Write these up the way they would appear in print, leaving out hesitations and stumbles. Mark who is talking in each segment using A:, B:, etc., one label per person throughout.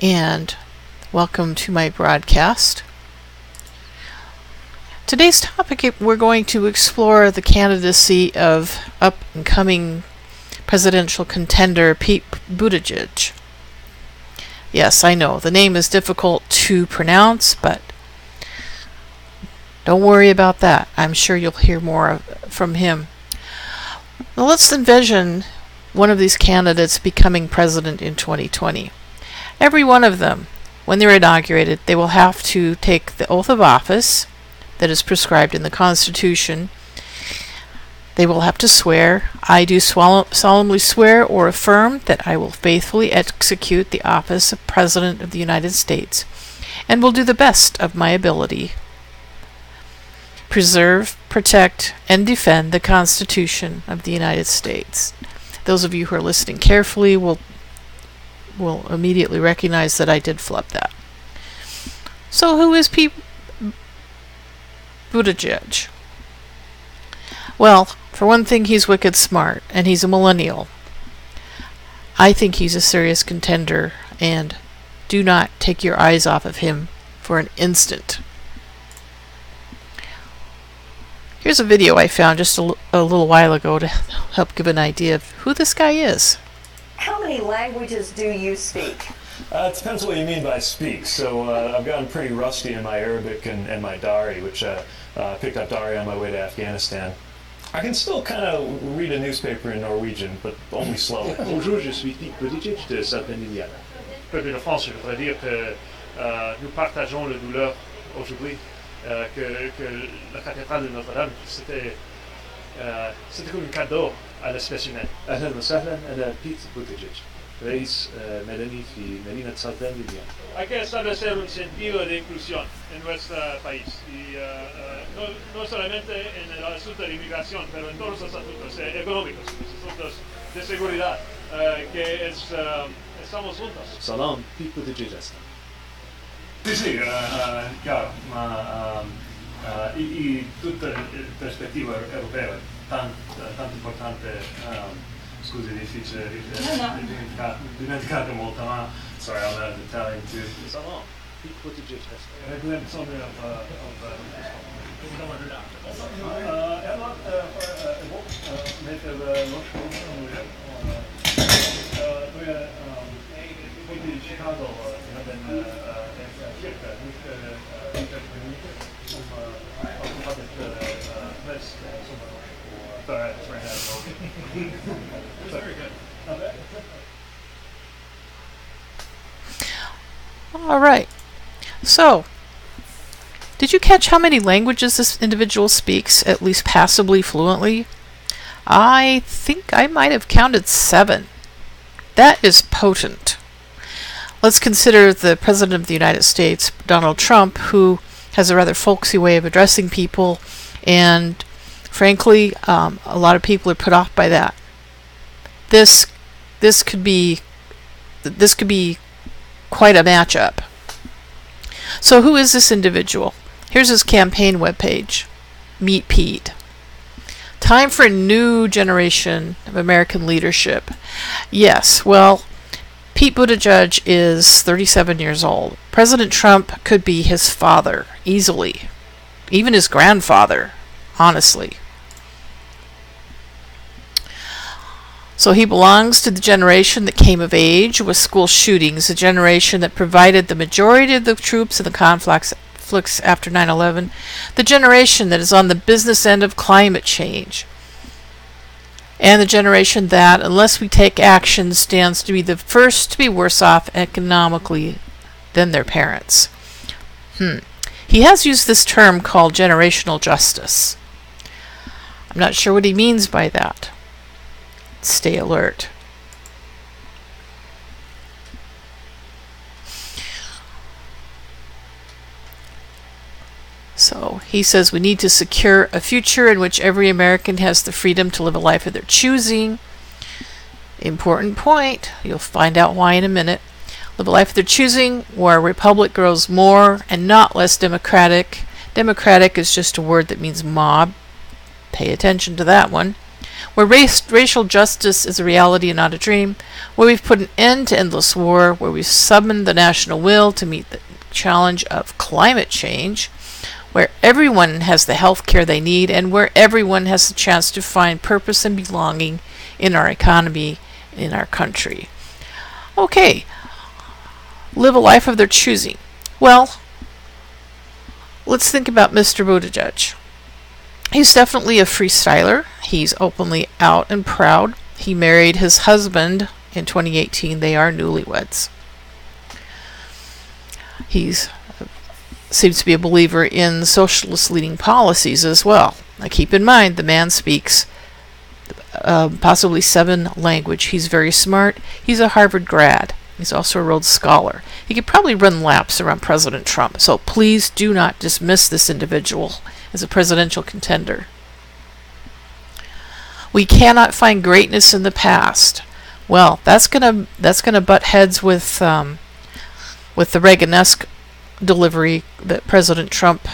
A: and welcome to my broadcast. Today's topic, we're going to explore the candidacy of up-and-coming presidential contender Pete Buttigieg. Yes, I know, the name is difficult to pronounce, but don't worry about that. I'm sure you'll hear more from him. Now let's envision one of these candidates becoming president in 2020. Every one of them, when they're inaugurated, they will have to take the oath of office that is prescribed in the Constitution. They will have to swear, "I do solemnly swear or affirm that I will faithfully execute the office of President of the United States and will do the best of my ability preserve, protect, and defend the Constitution of the United States." Those of you who are listening carefully will immediately recognize that I did flub that. So who is Pete Buttigieg? Well, for one thing, he's wicked smart, and he's a millennial. I think he's a serious contender, and do not take your eyes off of him for an instant. Here's a video I found just a little while ago to help give an idea of who this guy is.
B: How many languages do you speak?
C: It depends what you mean by speak. So I've gotten pretty rusty in my Arabic and my Dari, which I picked up Dari on my way to Afghanistan. I can still kind of read a newspaper in Norwegian, but only slowly.
D: Bonjour, je suis Pete Buttigieg de Salpêtrière. Peuple de France, je voudrais dire que nous partageons la douleur aujourd'hui, que la cathédrale de Notre-Dame, c'était comme un cadeau à l'espèce humaine. أهلا وسهلا أنا بيت بوتيجيج رئيس مدني في مدينة سالبندية. Hay que establecer un sentido de inclusión en nuestro país y no solamente en el asunto de inmigración, pero en todos los asuntos económicos, los asuntos de seguridad, que estamos juntos.
C: Salam, Pete Buttigieg.
D: Sì, chiaro, ma in tutta la prospettiva europea è tanto importante, scusi, difficile dimenticare molto, ma sorry, I'm not Italian too.
C: Salam, Pete Buttigieg.
D: Chicago very good.
A: All right. So, did you catch how many languages this individual speaks, at least passably fluently? I think I might have counted 7. That is potent. Let's consider the President of the United States, Donald Trump, who has a rather folksy way of addressing people, and frankly, a lot of people are put off by that. This could be quite a matchup. So who is this individual? Here's his campaign webpage. Meet Pete. Time for a new generation of American leadership. Yes, well, Pete Buttigieg is 37 years old. President Trump could be his father, easily. Even his grandfather, honestly. So he belongs to the generation that came of age with school shootings, the generation that provided the majority of the troops in the conflicts after 9/11, the generation that is on the business end of climate change, and the generation that, unless we take action, stands to be the first to be worse off economically than their parents. He has used this term called generational justice. I'm not sure what he means by that. Stay alert. So he says we need to secure a future in which every American has the freedom to live a life of their choosing. Important point. You'll find out why in a minute. Live a life of their choosing, where a republic grows more and not less democratic. Democratic is just a word that means mob. Pay attention to that one. where racial justice is a reality and not a dream, where we've put an end to endless war, where we've summoned the national will to meet the challenge of climate change, where everyone has the health care they need, and where everyone has the chance to find purpose and belonging in our economy, in our country. Okay, live a life of their choosing. Well, let's think about Mr. Buttigieg. He's definitely a freestyler. He's openly out and proud. He married his husband in 2018. They are newlyweds. He seems to be a believer in socialist leading policies as well. Now keep in mind, the man speaks possibly 7 languages. He's very smart. He's a Harvard grad. He's also a Rhodes Scholar. He could probably run laps around President Trump. So please do not dismiss this individual as a presidential contender. We cannot find greatness in the past. Well, that's gonna butt heads with the Reagan-esque delivery that President Trump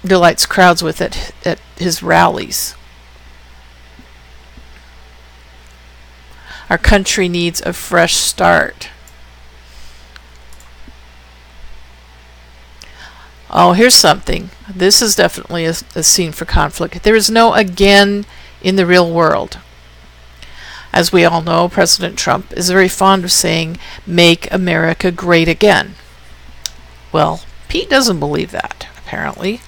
A: delights crowds with at his rallies. Our country needs a fresh start. Oh, here's something. This is definitely a scene for conflict. There is no again in the real world. As we all know, President Trump is very fond of saying, "Make America great again." Well, Pete doesn't believe that, apparently.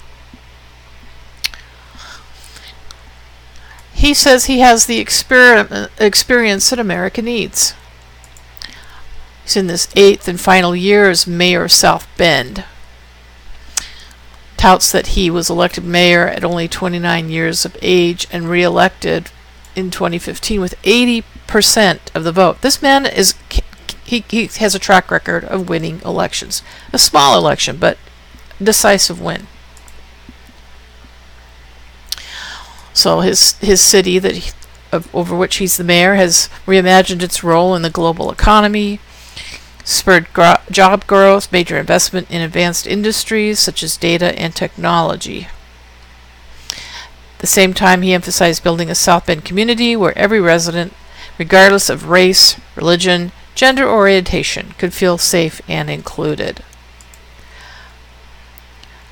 A: He says he has the experience that America needs. He's in this 8th and final year as mayor of South Bend. Touts that he was elected mayor at only 29 years of age and re-elected in 2015 with 80% of the vote. This man he has a track record of winning elections. A small election, but decisive win. So his city over which he's the mayor has reimagined its role in the global economy, spurred job growth, major investment in advanced industries such as data and technology. At the same time, he emphasized building a South Bend community where every resident, regardless of race, religion, gender, or orientation, could feel safe and included.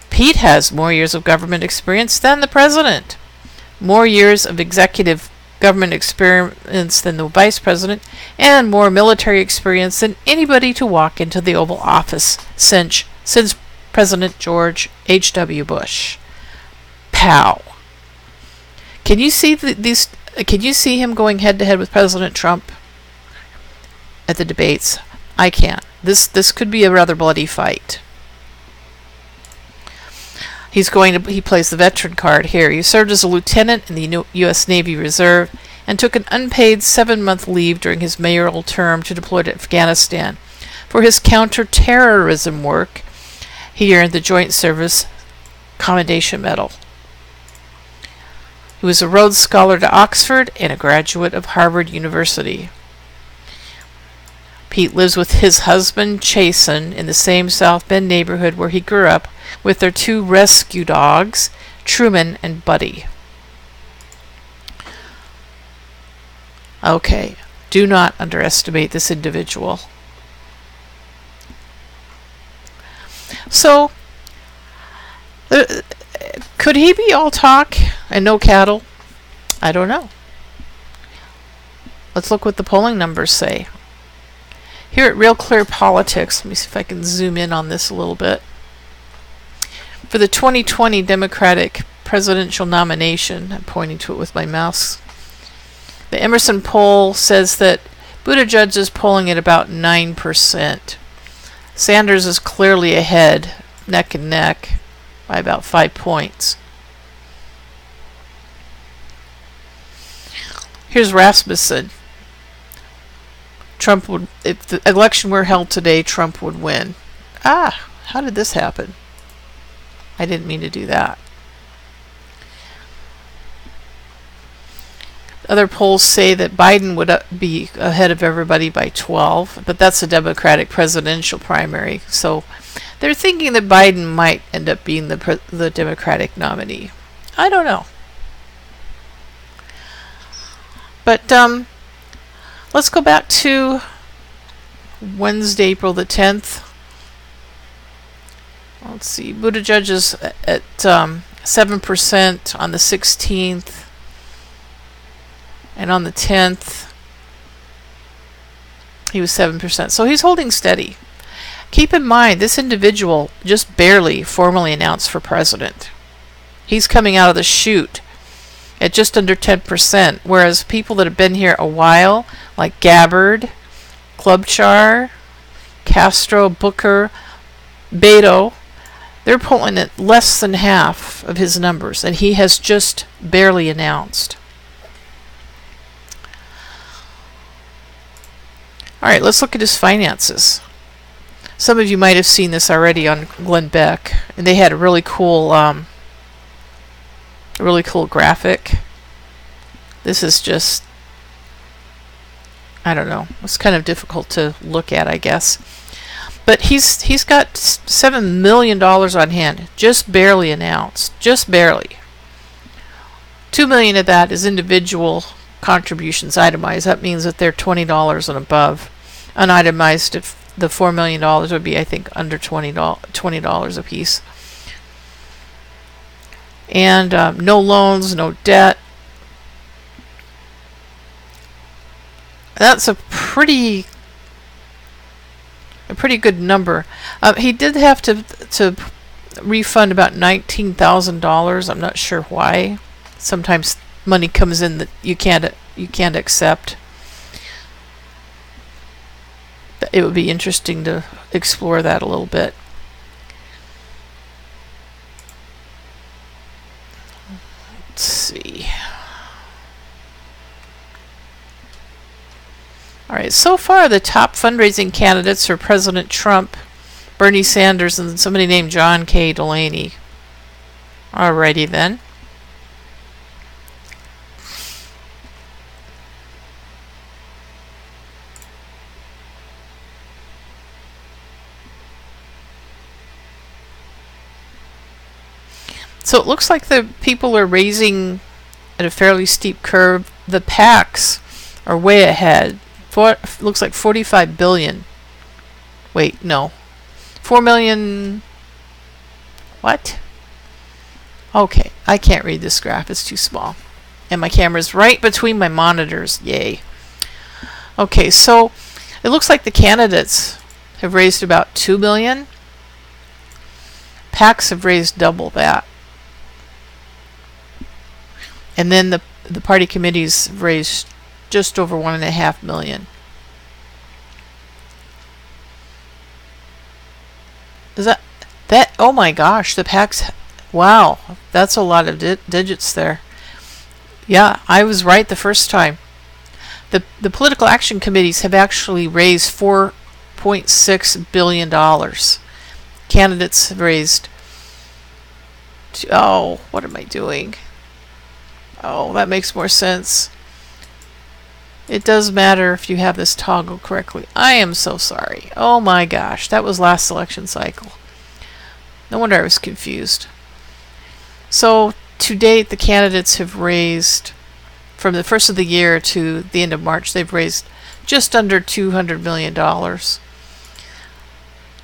A: Pete has more years of government experience than the president. More years of executive government experience than the vice president, and more military experience than anybody to walk into the Oval Office since President George H.W. Bush. Pow. Can you see these? Can you see him going head to head with President Trump at the debates? I can't. This could be a rather bloody fight. He plays the veteran card here. He served as a lieutenant in the U.S. Navy Reserve and took an unpaid 7-month leave during his mayoral term to deploy to Afghanistan. For his counterterrorism work, he earned the Joint Service Commendation Medal. He was a Rhodes Scholar to Oxford and a graduate of Harvard University. Pete lives with his husband, Chasen, in the same South Bend neighborhood where he grew up, with their 2 rescue dogs, Truman and Buddy. Okay, do not underestimate this individual. So, could he be all talk and no cattle? I don't know. Let's look what the polling numbers say. Here at Real Clear Politics, let me see if I can zoom in on this a little bit. For the 2020 Democratic presidential nomination, I'm pointing to it with my mouse, the Emerson poll says that Buttigieg is polling at about 9%. Sanders is clearly ahead, neck and neck, by about 5 points. Here's Rasmussen. Trump would, if the election were held today, Trump would win. Ah, how did this happen? I didn't mean to do that. Other polls say that Biden would be ahead of everybody by 12, but that's a Democratic presidential primary. So they're thinking that Biden might end up being the Democratic nominee. I don't know. But let's go back to Wednesday, April the 10th. Let's see. Buttigieg is at 7% on the 16th. And on the 10th, he was 7%. So he's holding steady. Keep in mind, this individual just barely formally announced for president. He's coming out of the chute at just under 10%, whereas people that have been here a while, like Gabbard, Klobuchar, Castro, Booker, Beto, they're polling at less than half of his numbers, and he has just barely announced. All right, let's look at his finances. Some of you might have seen this already on Glenn Beck, and they had a really cool graphic. This is just, I don't know, it's kind of difficult to look at, I guess. But he's got $7 million on hand, just barely announced, just barely. $2 million of that is individual contributions, itemized. That means that they're $20 and above. Unitemized, if the $4 million would be, I think, under $20 a piece. And no loans, no debt. That's a pretty good number. He did have to refund about $19,000. I'm not sure why. Sometimes money comes in that you can't accept. It would be interesting to explore that a little bit. Let's see. All right, so far the top fundraising candidates are President Trump, Bernie Sanders, and somebody named John K. Delaney. Alrighty then. So it looks like the people are raising at a fairly steep curve. The PACs are way ahead. Looks like 45 billion. Wait, no. 4 million. What? Okay, I can't read this graph. It's too small. And my camera's right between my monitors. Yay. Okay, so it looks like the candidates have raised about 2 billion. PACs have raised double that. And then the party committees raised just over 1.5 million. Is that? Oh my gosh, the PACs. Wow, that's a lot of digits there. Yeah, I was right the first time. The political action committees have actually raised $4.6 billion. Candidates have raised. Oh, what am I doing? Oh, that makes more sense. It does matter if you have this toggle correctly. I am so sorry. Oh my gosh, that was last election cycle. No wonder I was confused. So, to date, the candidates have raised, from the first of the year to the end of March, they've raised just under $200 million.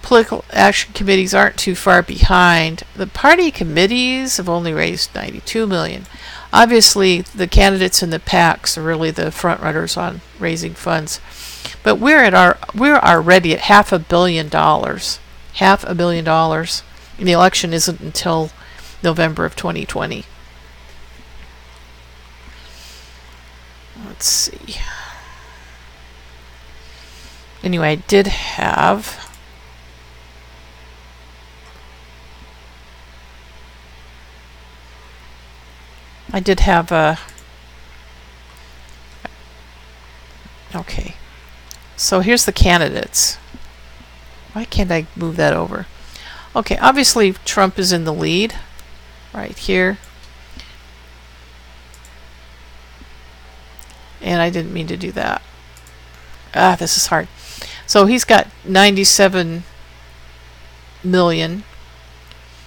A: Political action committees aren't too far behind. The party committees have only raised $92 million. Obviously, the candidates in the PACs are really the front runners on raising funds. But we're already at $500 million. $500 million. And the election isn't until November of 2020. Let's see. Anyway, I did have a okay. So here's the candidates. Why can't I move that over? Okay, obviously Trump is in the lead right here. And I didn't mean to do that. This is hard. So he's got 97 million.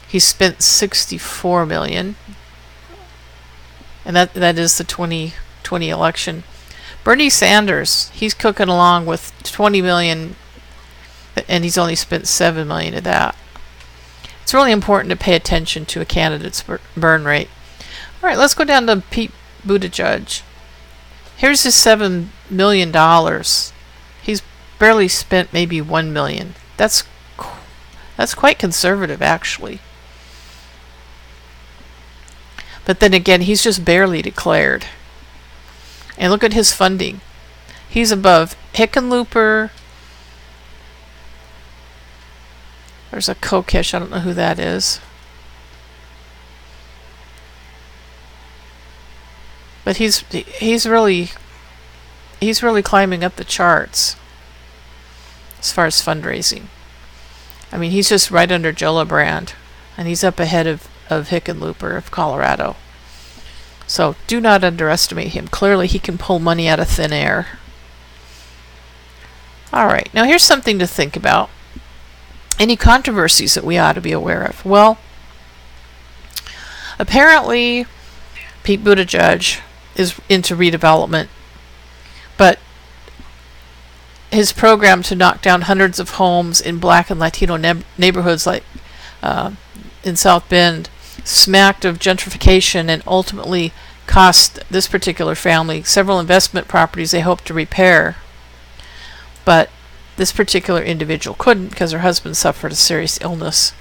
A: He spent 64 million. And that is the 2020 election. Bernie Sanders, he's cooking along with 20 million, and he's only spent 7 million of that. It's really important to pay attention to a candidate's burn rate. All right, let's go down to Pete Buttigieg. Here's his $7 million. He's barely spent maybe 1 million. That's quite conservative, actually. But then again, he's just barely declared. And look at his funding. He's above Hickenlooper. There's a Kokesh. I don't know who that is. But he's really climbing up the charts as far as fundraising. I mean, he's just right under Gillibrand, and he's up ahead of Hickenlooper of Colorado. So do not underestimate him. Clearly, he can pull money out of thin air. All right, now here's something to think about. Any controversies that we ought to be aware of? Well, apparently, Pete Buttigieg is into redevelopment, but his program to knock down hundreds of homes in Black and Latino neighborhoods like in South Bend smacked of gentrification and ultimately cost this particular family several investment properties they hoped to repair. But this particular individual couldn't because her husband suffered a serious illness.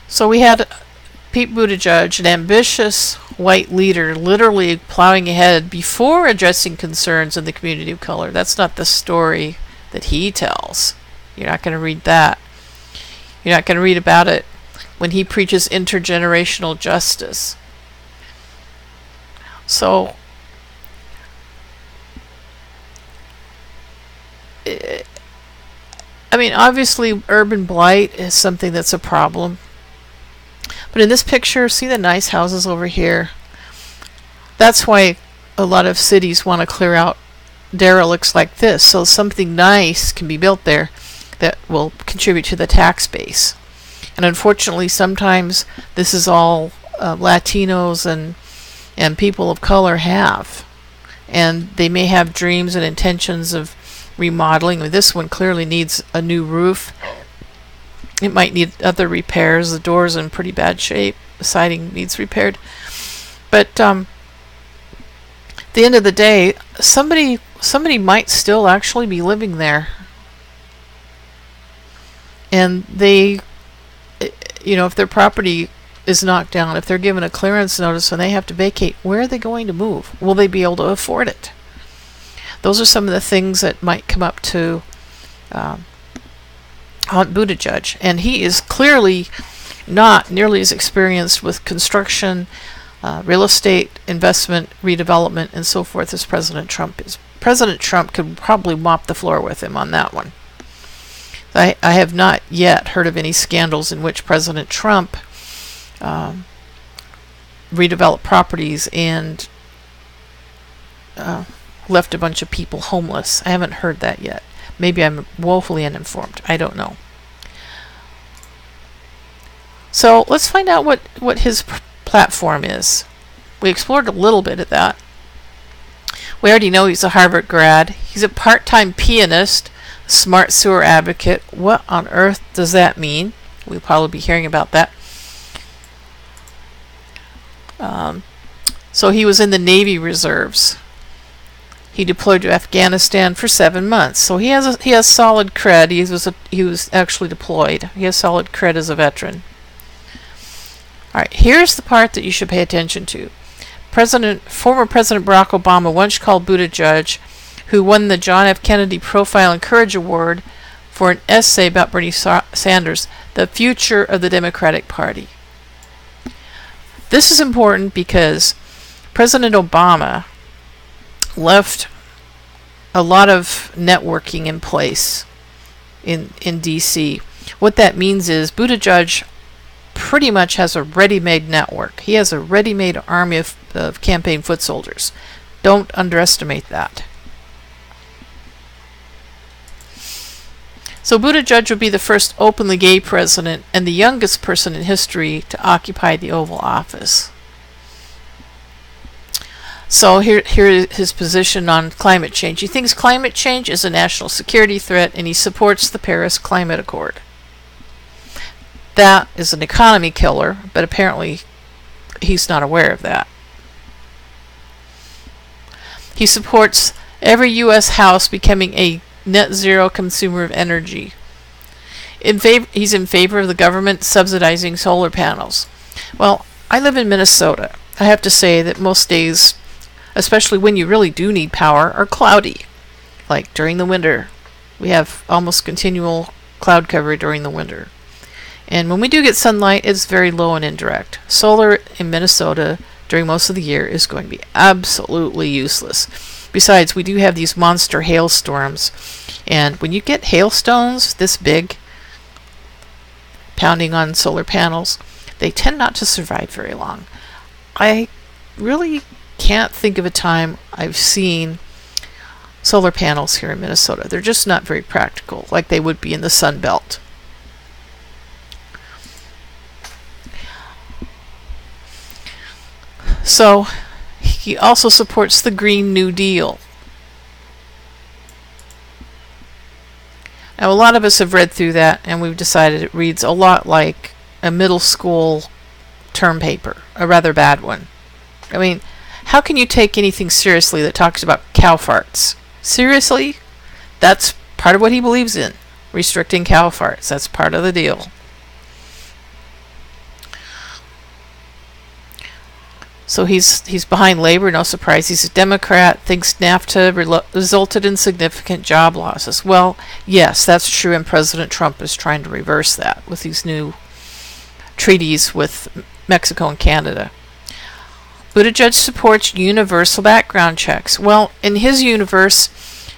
A: So we had Pete Buttigieg, an ambitious white leader, literally plowing ahead before addressing concerns in the community of color. That's not the story that he tells. You're not going to read that. You're not going to read about it when he preaches intergenerational justice. So, I mean, obviously urban blight is something that's a problem. But in this picture, see the nice houses over here? That's why a lot of cities want to clear out derelicts like this, so something nice can be built there that will contribute to the tax base. And unfortunately, sometimes this is all Latinos and people of color have. And they may have dreams and intentions of remodeling. This one clearly needs a new roof. It might need other repairs. The door's in pretty bad shape. The siding needs repaired. But at the end of the day, somebody might still actually be living there. And they, if their property is knocked down, if they're given a clearance notice and they have to vacate, where are they going to move? Will they be able to afford it? Those are some of the things that might come up to Aunt Buttigieg, and he is clearly not nearly as experienced with construction, real estate, investment, redevelopment, and so forth as President Trump is. President Trump could probably mop the floor with him on that one. I have not yet heard of any scandals in which President Trump redeveloped properties and left a bunch of people homeless. I haven't heard that yet. Maybe I'm woefully uninformed. I don't know. So let's find out what his platform is. We explored a little bit of that. We already know he's a Harvard grad. He's a part-time pianist, smart sewer advocate. What on earth does that mean? We'll probably be hearing about that. So he was in the Navy Reserves. He deployed to Afghanistan for 7 months. So he has solid cred. He was actually deployed. He has solid cred as a veteran. All right, here's the part that you should pay attention to. Former President Barack Obama once called Buttigieg, who won the John F. Kennedy Profile and Courage Award for an essay about Bernie Sanders, the future of the Democratic Party. This is important because President Obama left a lot of networking in place in D.C. What that means is Buttigieg pretty much has a ready-made network. He has a ready-made army of campaign foot soldiers. Don't underestimate that. So Buttigieg would be the first openly gay president and the youngest person in history to occupy the Oval Office. So here is his position on climate change. He thinks climate change is a national security threat, and he supports the Paris Climate Accord. That is an economy killer, but apparently he's not aware of that. He supports every U.S. house becoming a net zero consumer of energy. He's in favor of the government subsidizing solar panels. Well, I live in Minnesota. I have to say that most days, especially when you really do need power, are cloudy. Like during the winter, we have almost continual cloud cover during the winter. And when we do get sunlight, it's very low and indirect. Solar in Minnesota during most of the year is going to be absolutely useless. Besides, we do have these monster hailstorms. And when you get hailstones this big, pounding on solar panels, they tend not to survive very long. I really can't think of a time I've seen solar panels here in Minnesota. They're just not very practical, like they would be in the Sun Belt. So he also supports the Green New Deal. Now, a lot of us have read through that, and we've decided it reads a lot like a middle school term paper, a rather bad one. I mean, how can you take anything seriously that talks about cow farts? Seriously? That's part of what he believes in, restricting cow farts. That's part of the deal. So he's behind labor, no surprise. He's a Democrat, thinks NAFTA resulted in significant job losses. Well, yes, that's true, and President Trump is trying to reverse that with these new treaties with Mexico and Canada. Buttigieg supports universal background checks. Well, in his universe,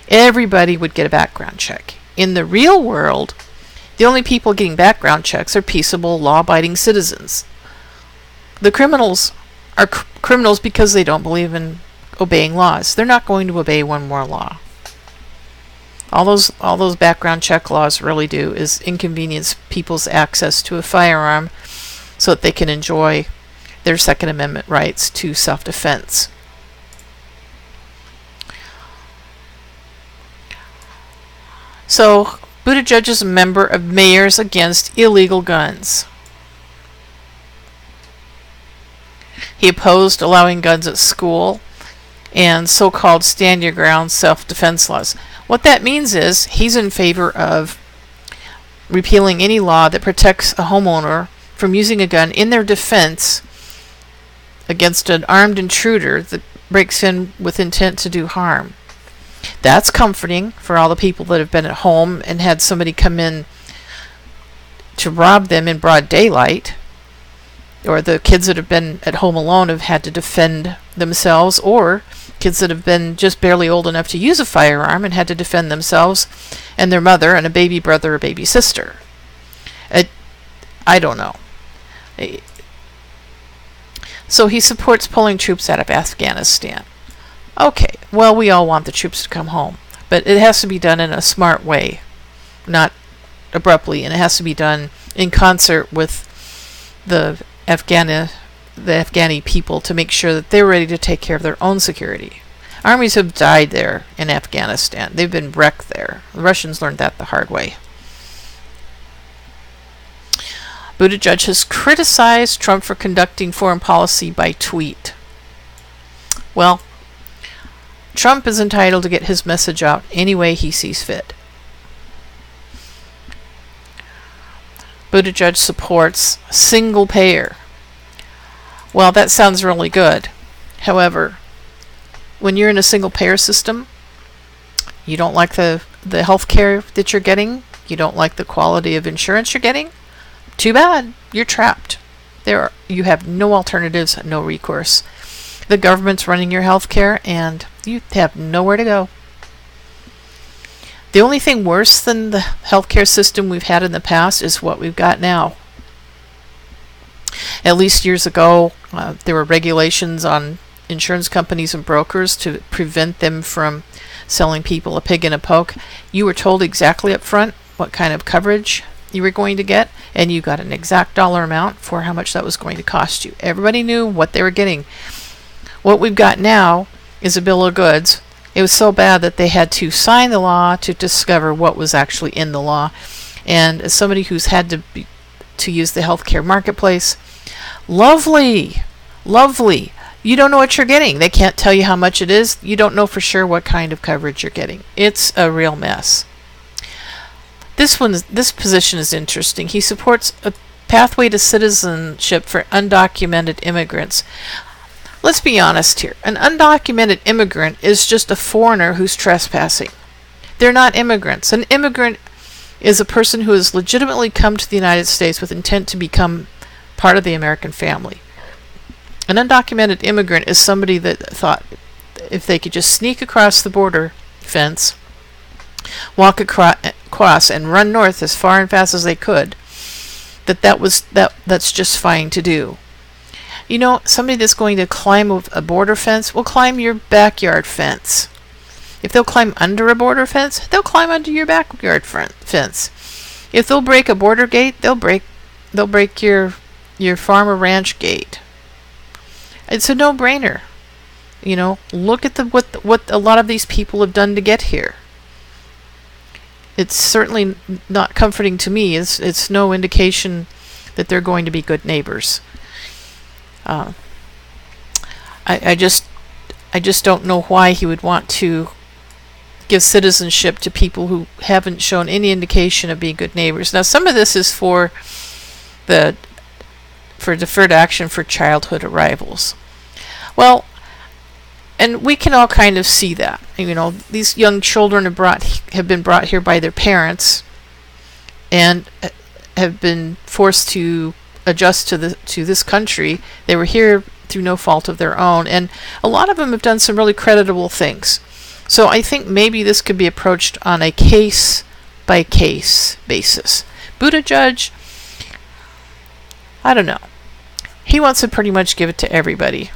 A: everybody would get a background check. In the real world, the only people getting background checks are peaceable, law-abiding citizens. The criminals are criminals because they don't believe in obeying laws. They're not going to obey one more law. All those background check laws really do is inconvenience people's access to a firearm so that they can enjoy their Second Amendment rights to self-defense. So Buttigieg is a member of Mayors Against Illegal Guns. He opposed allowing guns at school and so-called stand-your-ground self-defense laws. What that means is he's in favor of repealing any law that protects a homeowner from using a gun in their defense against an armed intruder that breaks in with intent to do harm. That's comforting for all the people that have been at home and had somebody come in to rob them in broad daylight. Or the kids that have been at home alone have had to defend themselves, or kids that have been just barely old enough to use a firearm and had to defend themselves and their mother and a baby brother or baby sister. I don't know. So he supports pulling troops out of Afghanistan. Okay, well, we all want the troops to come home, but it has to be done in a smart way, not abruptly, and it has to be done in concert with the Afghani people to make sure that they're ready to take care of their own security. Armies have died there in Afghanistan. They've been wrecked there. The Russians learned that the hard way. Buttigieg has criticized Trump for conducting foreign policy by tweet. Well, Trump is entitled to get his message out any way he sees fit. Buttigieg supports single payer. Well, that sounds really good. However, when you're in a single payer system, you don't like the health care that you're getting, you don't like the quality of insurance you're getting, too bad. You're trapped. You have no alternatives, no recourse. The government's running your health care, and you have nowhere to go. The only thing worse than the healthcare system we've had in the past is what we've got now. At least years ago, there were regulations on insurance companies and brokers to prevent them from selling people a pig in a poke. You were told exactly up front what kind of coverage you were going to get, and you got an exact dollar amount for how much that was going to cost you. Everybody knew what they were getting. What we've got now is a bill of goods. It was so bad that they had to sign the law to discover what was actually in the law. And as somebody who's had to use the healthcare marketplace, lovely. You don't know what you're getting. They can't tell you how much it is. You don't know for sure what kind of coverage you're getting. It's a real mess. This position is interesting. He supports a pathway to citizenship for undocumented immigrants. Let's be honest here. An undocumented immigrant is just a foreigner who's trespassing. They're not immigrants. An immigrant is a person who has legitimately come to the United States with intent to become part of the American family. An undocumented immigrant is somebody that thought if they could just sneak across the border fence, walk across and run north as far and fast as they could, that's just fine to do. You know, somebody that's going to climb a border fence will climb your backyard fence. If they'll climb under a border fence, they'll climb under your backyard fence. If they'll break a border gate, they'll break your farm or ranch gate. It's a no-brainer. You know, look at what a lot of these people have done to get here. It's certainly not comforting to me. It's no indication that they're going to be good neighbors. I just don't know why he would want to give citizenship to people who haven't shown any indication of being good neighbors. Now, some of this is for deferred action for childhood arrivals. Well, and we can all kind of see that. You know, these young children have been brought here by their parents and have been forced to adjust to this country. They were here through no fault of their own, and a lot of them have done some really creditable things. So I think maybe this could be approached on a case-by-case basis. Buttigieg, I don't know. He wants to pretty much give it to everybody.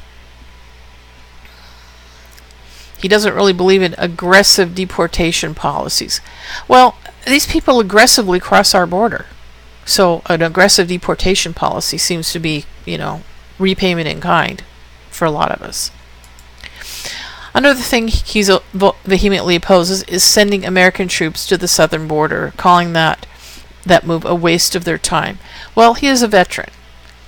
A: He doesn't really believe in aggressive deportation policies. Well, these people aggressively cross our border. So an aggressive deportation policy seems to be, you know, repayment in kind for a lot of us. Another thing he vehemently opposes is sending American troops to the southern border, calling that move a waste of their time. Well, he is a veteran,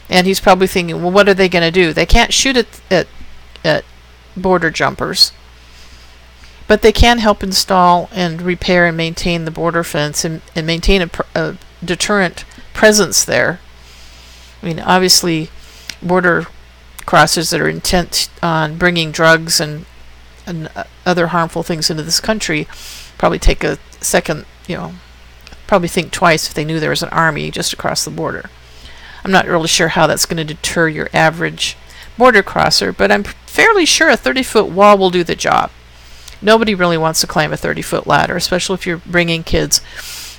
A: and he's probably thinking, well, what are they going to do? They can't shoot at border jumpers, but they can help install and repair and maintain the border fence and maintain a deterrent presence there. I mean, obviously, border crossers that are intent on bringing drugs and other harmful things into this country probably take a second, you know, probably think twice if they knew there was an army just across the border. I'm not really sure how that's going to deter your average border crosser, but I'm fairly sure a 30-foot wall will do the job. Nobody really wants to climb a 30-foot ladder, especially if you're bringing kids.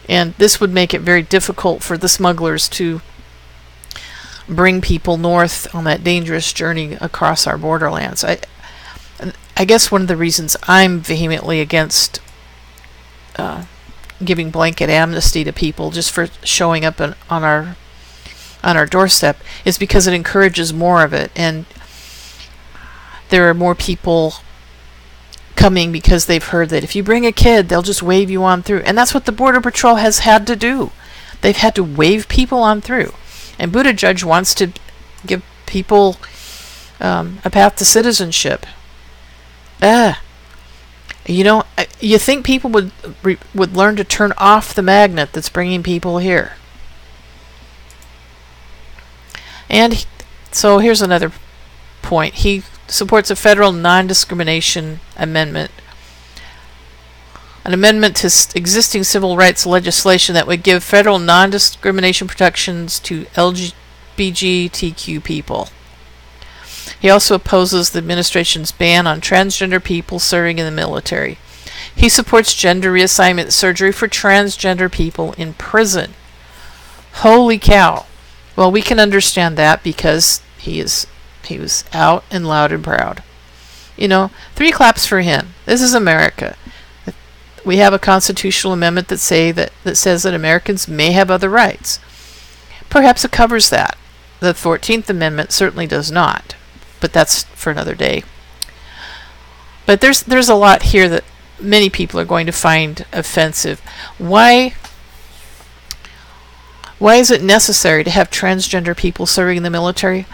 A: And this would make it very difficult for the smugglers to bring people north on that dangerous journey across our borderlands. I guess one of the reasons I'm vehemently against giving blanket amnesty to people just for showing up on our doorstep is because it encourages more of it, and there are more people coming because they've heard that if you bring a kid, they'll just wave you on through. And that's what the Border Patrol has had to do. They've had to wave people on through. And Buttigieg wants to give people a path to citizenship. You know, you think people would learn to turn off the magnet that's bringing people here. And so here's another point. He supports a federal non-discrimination amendment. An amendment to existing civil rights legislation that would give federal non-discrimination protections to LGBTQ people. He also opposes the administration's ban on transgender people serving in the military. He supports gender reassignment surgery for transgender people in prison. Holy cow. Well, we can understand that because he was out and loud and proud. You know, 3 claps for him. This is America. We have a constitutional amendment that says that Americans may have other rights. Perhaps it covers that. The 14th Amendment certainly does not, but that's for another day. But there's a lot here that many people are going to find offensive. Why is it necessary to have transgender people serving in the military?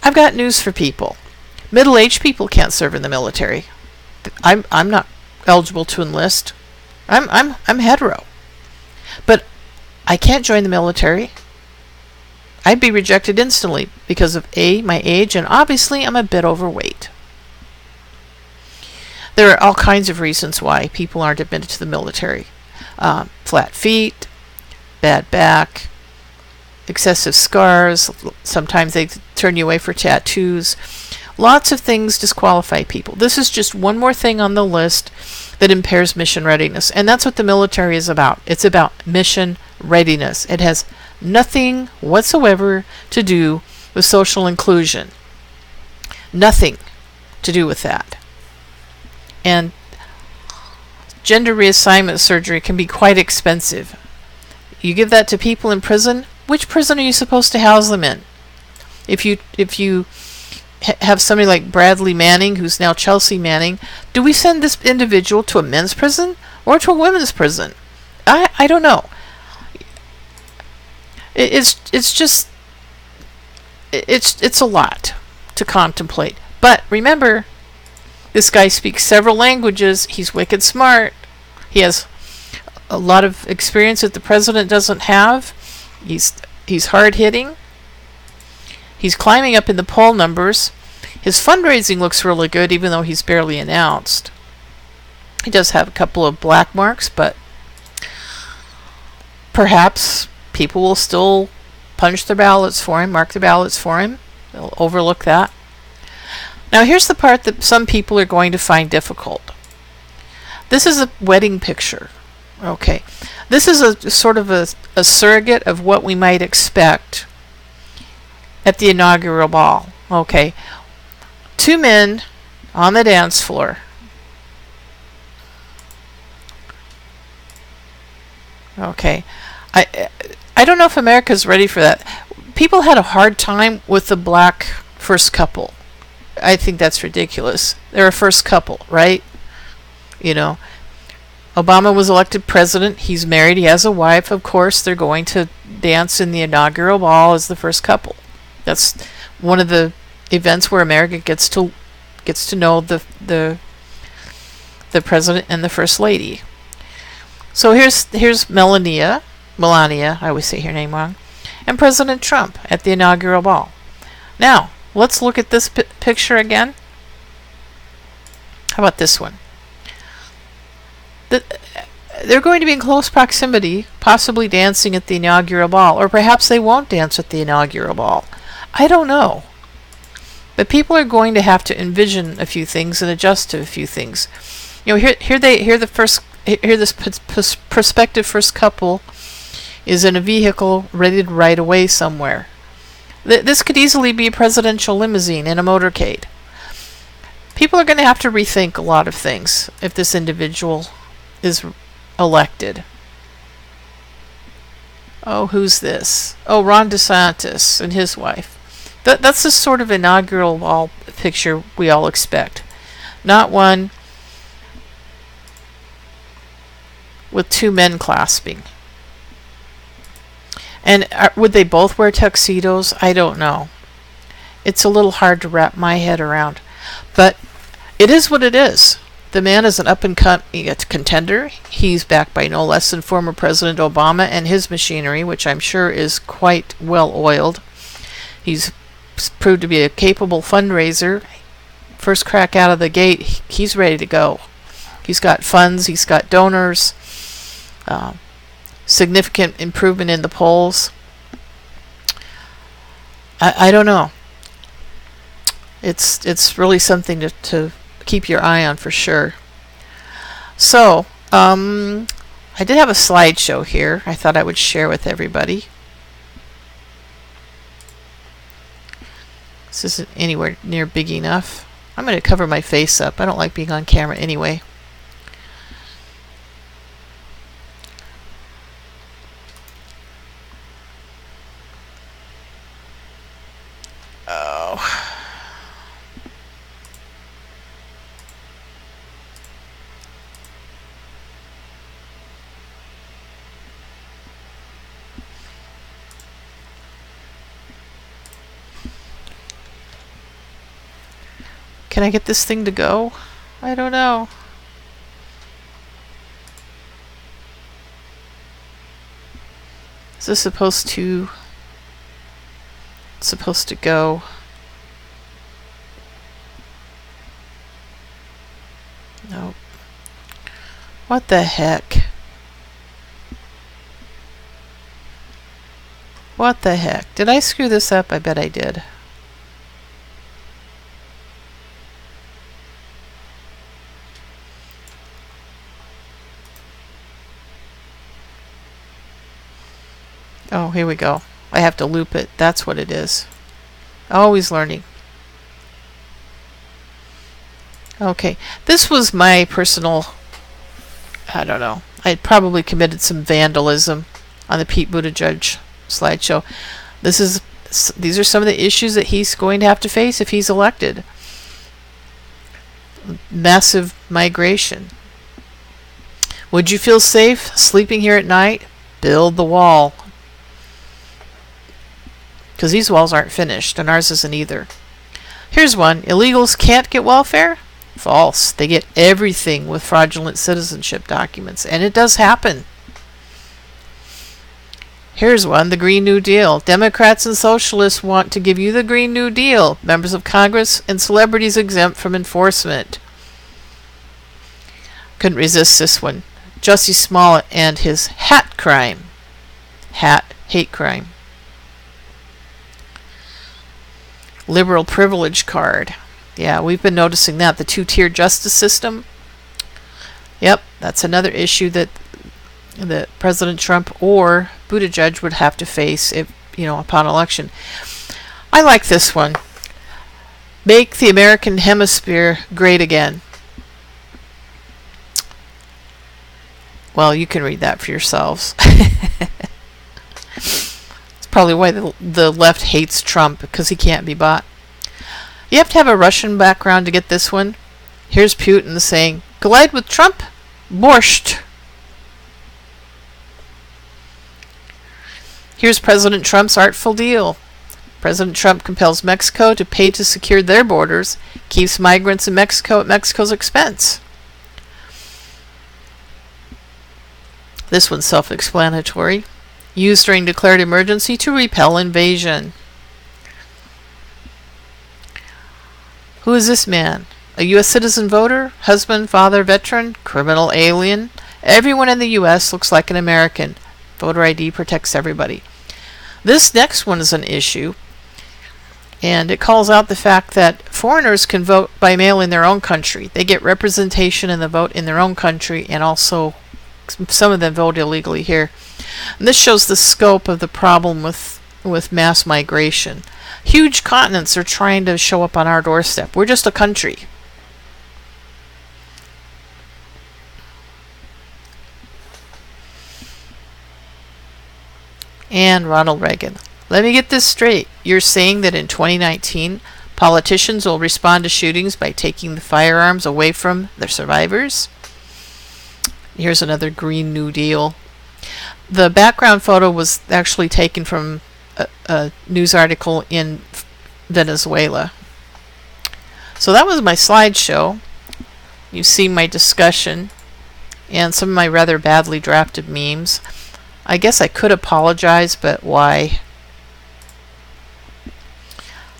A: I've got news for people. Middle-aged people can't serve in the military. I'm not eligible to enlist. I'm hetero. But I can't join the military. I'd be rejected instantly because of my age, and obviously I'm a bit overweight. There are all kinds of reasons why people aren't admitted to the military. Flat feet, bad back, excessive scars. Sometimes they turn you away for tattoos. Lots of things disqualify people. This is just one more thing on the list that impairs mission readiness. And that's what the military is about. It's about mission readiness. It has nothing whatsoever to do with social inclusion. Nothing to do with that. And gender reassignment surgery can be quite expensive. You give that to people in prison. Which prison are you supposed to house them in? If you have somebody like Bradley Manning, who's now Chelsea Manning, do we send this individual to a men's prison or to a women's prison? I don't know. It's a lot to contemplate. But remember, this guy speaks several languages. He's wicked smart. He has a lot of experience that the president doesn't have. He's hard-hitting. He's climbing up in the poll numbers. His fundraising looks really good, even though he's barely announced. He does have a couple of black marks, but perhaps people will still punch their ballots for him, mark their ballots for him. They'll overlook that. Now here's the part that some people are going to find difficult. This is a wedding picture. Okay. This is a sort of a surrogate of what we might expect at the inaugural ball. Okay. Two men on the dance floor. Okay. I don't know if America's ready for that. People had a hard time with the black first couple. I think that's ridiculous. They're a first couple, right? You know, Obama was elected president. He's married. He has a wife. Of course, they're going to dance in the inaugural ball as the first couple. That's one of the events where America gets to know the president and the first lady. So here's Melania, I always say her name wrong, and President Trump at the inaugural ball. Now, let's look at this picture again. How about this one? They're going to be in close proximity, possibly dancing at the inaugural ball, or perhaps they won't dance at the inaugural ball. I don't know. But people are going to have to envision a few things and adjust to a few things. You know, this prospective first couple is in a vehicle ready to ride away somewhere. This could easily be a presidential limousine in a motorcade. People are going to have to rethink a lot of things if this individual is elected. Oh, who's this? Oh, Ron DeSantis and his wife. That's the sort of inaugural ball picture we all expect. Not one with two men clasping. And would they both wear tuxedos? I don't know. It's a little hard to wrap my head around. But it is what it is. The man is an up-and-coming contender. He's backed by no less than former President Obama and his machinery, which I'm sure is quite well-oiled. He's proved to be a capable fundraiser. First crack out of the gate, he's ready to go. He's got funds, he's got donors, significant improvement in the polls. I don't know. It's really something to keep your eye on for sure. So, I did have a slideshow here I thought I would share with everybody. This isn't anywhere near big enough. I'm going to cover my face up. I don't like being on camera anyway. Can I get this thing to go? I don't know. Is this supposed to go? Nope. What the heck? What the heck? Did I screw this up? I bet I did. Oh, here we go. I have to loop it. That's what it is. Always learning. Okay. This was my personal... I don't know. I had probably committed some vandalism on the Pete Buttigieg slideshow. These are some of the issues that he's going to have to face if he's elected. Massive migration. Would you feel safe sleeping here at night? Build the wall. Because these walls aren't finished, and ours isn't either. Here's one. Illegals can't get welfare? False. They get everything with fraudulent citizenship documents, and it does happen. Here's one. The Green New Deal. Democrats and socialists want to give you the Green New Deal. Members of Congress and celebrities exempt from enforcement. Couldn't resist this one. Jussie Smollett and his hat crime. Hate crime. Liberal privilege card. Yeah, we've been noticing that. The two-tier justice system. Yep, that's another issue that President Trump or Buttigieg would have to face if, upon election. I like this one. Make the American hemisphere great again. Well, you can read that for yourselves. Probably why the left hates Trump, because he can't be bought. You have to have a Russian background to get this one. Here's Putin saying, collide with Trump? Borscht. Here's President Trump's artful deal. President Trump compels Mexico to pay to secure their borders, keeps migrants in Mexico at Mexico's expense. This one's self-explanatory. Used during declared emergency to repel invasion. Who is this man? A U.S. citizen voter? Husband, father, veteran, criminal, alien? Everyone in the U.S. looks like an American. Voter ID protects everybody. This next one is an issue, and it calls out the fact that foreigners can vote by mail in their own country. They get representation in the vote in their own country, and also some of them vote illegally here. And this shows the scope of the problem with mass migration. Huge continents are trying to show up on our doorstep. We're just a country. And Ronald Reagan. Let me get this straight. You're saying that in 2019, politicians will respond to shootings by taking the firearms away from their survivors? Here's another Green New Deal. The background photo was actually taken from a news article in Venezuela. So that was my slideshow. You see my discussion and some of my rather badly drafted memes. I guess I could apologize, but why?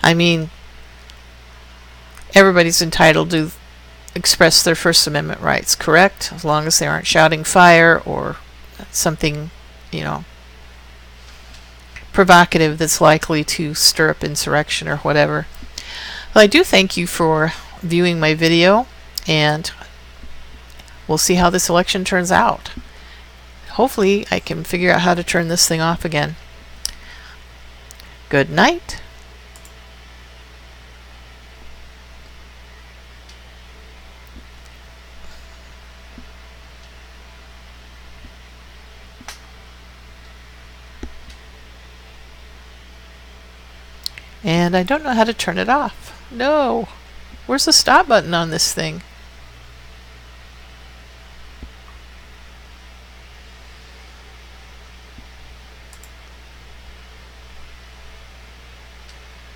A: I mean, everybody's entitled to express their First Amendment rights, correct? As long as they aren't shouting fire or something, provocative that's likely to stir up insurrection or whatever. Well, I do thank you for viewing my video, and we'll see how this election turns out. Hopefully I can figure out how to turn this thing off again. Good night. And I don't know how to turn it off. No. Where's the stop button on this thing?